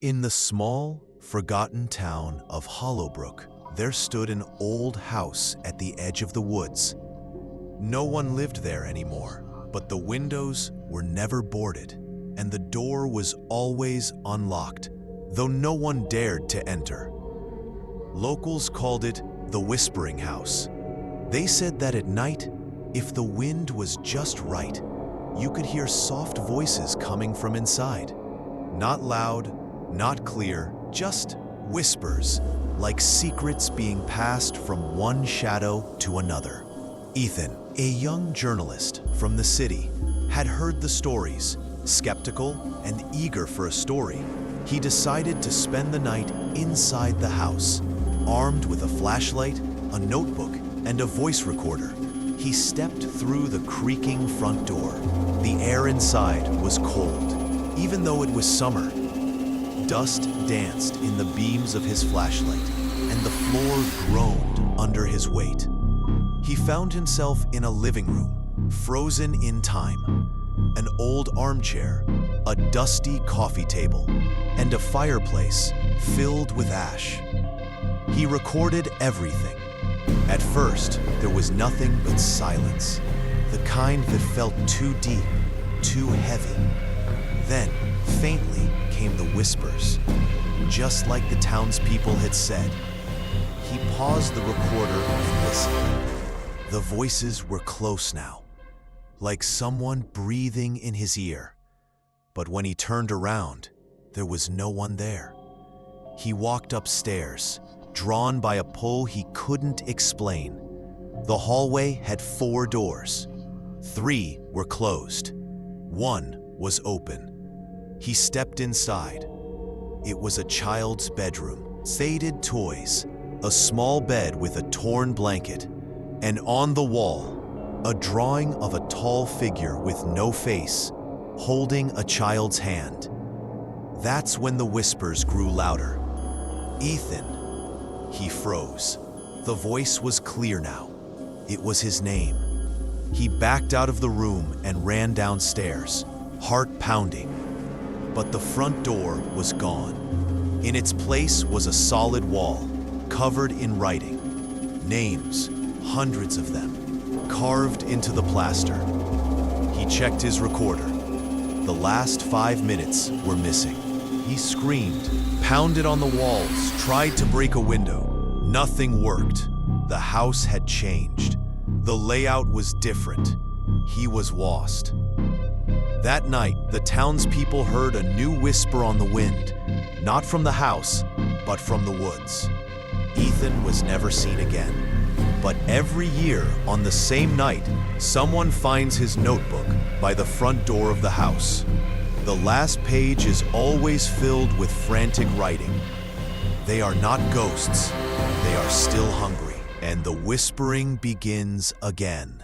In the small, forgotten town of Hollowbrook, there stood an old house at the edge of the woods. No one lived there anymore, but the windows were never boarded, and the door was always unlocked, though no one dared to enter. Locals called it the Whispering House. They said that at night, if the wind was just right, you could hear soft voices coming from inside. Not loud, not clear, just whispers, like secrets being passed from one shadow to another. Ethan, a young journalist from the city, had heard the stories. Skeptical and eager for a story, he decided to spend the night inside the house. Armed with a flashlight, a notebook, and a voice recorder, he stepped through the creaking front door. The air inside was cold, even though it was summer. Dust danced in the beams of his flashlight, and the floor groaned under his weight. He found himself in a living room, frozen in time. An old armchair, a dusty coffee table, and a fireplace filled with ash. He recorded everything. At first, there was nothing but silence, the kind that felt too deep, too heavy. Then, faintly, came the whispers, just like the townspeople had said. He paused the recorder and listened. The voices were close now, like someone breathing in his ear. But when he turned around, there was no one there. He walked upstairs, drawn by a pull he couldn't explain. The hallway had 4 doors. 3 were closed. 1 was open. He stepped inside. It was a child's bedroom. Faded toys, a small bed with a torn blanket, and on the wall, a drawing of a tall figure with no face, holding a child's hand. That's when the whispers grew louder. Ethan. He froze. The voice was clear now. It was his name. He backed out of the room and ran downstairs, heart pounding. But the front door was gone. In its place was a solid wall, covered in writing. Names, hundreds of them, carved into the plaster. He checked his recorder. The last 5 minutes were missing. He screamed, pounded on the walls, tried to break a window. Nothing worked. The house had changed. The layout was different. He was lost. That night, the townspeople heard a new whisper on the wind, not from the house, but from the woods. Ethan was never seen again. But every year, on the same night, someone finds his notebook by the front door of the house. The last page is always filled with frantic writing. They are not ghosts. They are still hungry. And the whispering begins again.